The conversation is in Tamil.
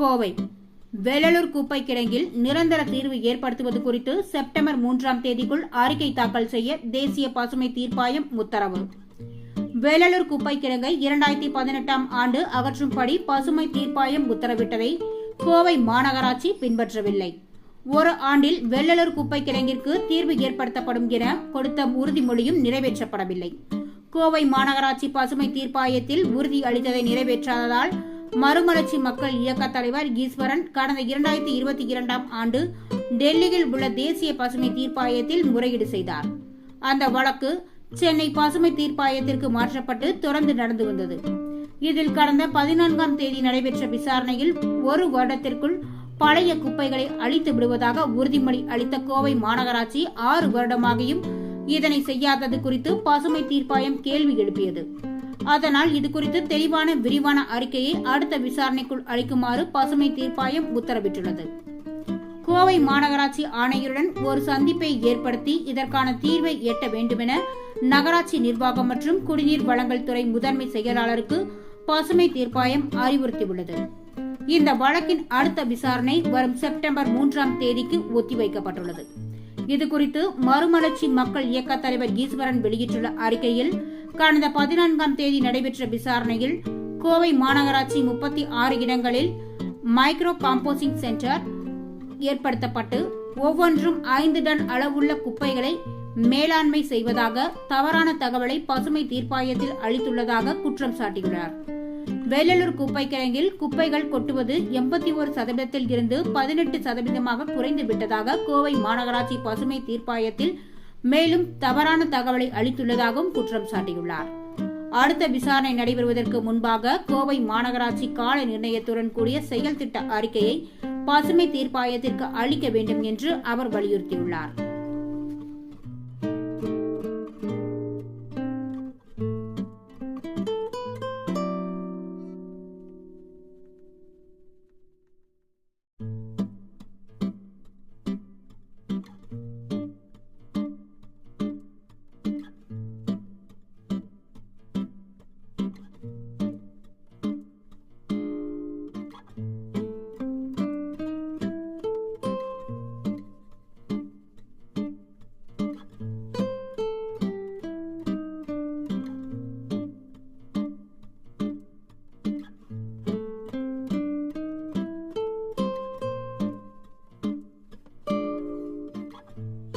கோவை வேலலூர் குப்பை கிடங்கில் நிரந்தர தீர்வு ஏற்படுத்துவது குறித்து செப்டம்பர் 3ஆம் தேதிக்குள் அறிக்கை தாக்கல் செய்ய தேசிய பசுமை தீர்ப்பாயம் உத்தரவு. வேலலூர் குப்பை கிடங்கை 2018ஆம் ஆண்டு அகற்றும்படி பசுமை தீர்ப்பாயம் உத்தரவிட்டதை கோவை மாநகராட்சி பின்பற்றவில்லை. ஒரு ஆண்டில் வெள்ளலூர் குப்பை கிடங்கிற்கு தீர்வு ஏற்படுத்தப்படும் என கொடுத்த உறுதிமொழியும் நிறைவேற்றப்படவில்லை. கோவை மாநகராட்சி பசுமை தீர்ப்பாயத்தில் உறுதி அளித்ததை நிறைவேற்றாததால் மறுமலர்ச்சி மக்கள் இயக்க தலைவர் ஈஸ்வரன் கடந்த 2022ஆம் ஆண்டு டெல்லியில் உள்ள தேசிய பசுமை தீர்ப்பாயத்தில் முறையீடு செய்தார். அந்த வழக்கு சென்னை பசுமை தீர்ப்பாயத்திற்கு மாற்றப்பட்டு தொடர்ந்து நடந்து வந்தது. இதில் கடந்த 14ஆம் தேதி நடைபெற்ற விசாரணையில் ஒரு வருடத்திற்குள் பழைய குப்பைகளை அழித்து விடுவதாக உறுதிமொழி அளித்த கோவை மாநகராட்சி 6 வருடமாகியும் இதனை செய்யாதது குறித்து பசுமை தீர்ப்பாயம் கேள்வி எழுப்பியது. அதனால் இது குறித்து தெளிவான விரிவான அறிக்கையை அடுத்த விசாரணைக்குள் அளிக்குமாறு பசுமை தீர்ப்பாயம் உத்தரவிட்டுள்ளது. கோவை மாநகராட்சி ஆணையருடன் ஒரு சந்திப்பை ஏற்படுத்தி இதற்கான தீர்வை எட்ட வேண்டுமென நகராட்சி நிர்வாகம் மற்றும் குடிநீர் வழங்கல் துறை முதன்மை செயலாளருக்கு பசுமை தீர்ப்பாயம் அறிவுறுத்தியுள்ளது. இந்த வழக்கின் அடுத்த விசாரணை வரும் செப்டம்பர் 3ஆம் தேதிக்கு ஒத்திவைக்கப்பட்டுள்ளது. இதுகுறித்து மறுமலர்ச்சி மக்கள் இயக்க தலைவர் ஈஸ்வரன் வெளியிட்டுள்ள அறிக்கையில், கடந்த 14ஆம் தேதி நடைபெற்ற விசாரணையில் கோவை மாநகராட்சி 36 இடங்களில் மைக்ரோ காம்போசிங் சென்டர் ஏற்படுத்தப்பட்டு ஒவ்வொன்றும் 5 டன் அளவுள்ள குப்பைகளை மேலாண்மை செய்வதாக தவறான தகவலை பசுமை தீர்ப்பாயத்தில் அளித்துள்ளதாக குற்றம் சாட்டியுள்ளார். வேலலூர் குப்பை கிடங்கில் குப்பைகள் கொட்டுவது 81% இருந்து 18% குறைந்து விட்டதாக கோவை மாநகராட்சி பசுமை தீர்ப்பாயத்தில் மேலும் தவறான தகவலை அளித்துள்ளதாகவும் குற்றம் சாட்டியுள்ளார். அடுத்த விசாரணை நடைபெறுவதற்கு முன்பாக கோவை மாநகராட்சி கால நிர்ணயத்துடன் கூடிய செயல் திட்ட அறிக்கையை பசுமை தீர்ப்பாயத்திற்கு அளிக்க வேண்டும் என்று அவர் வலியுறுத்தியுள்ளார்.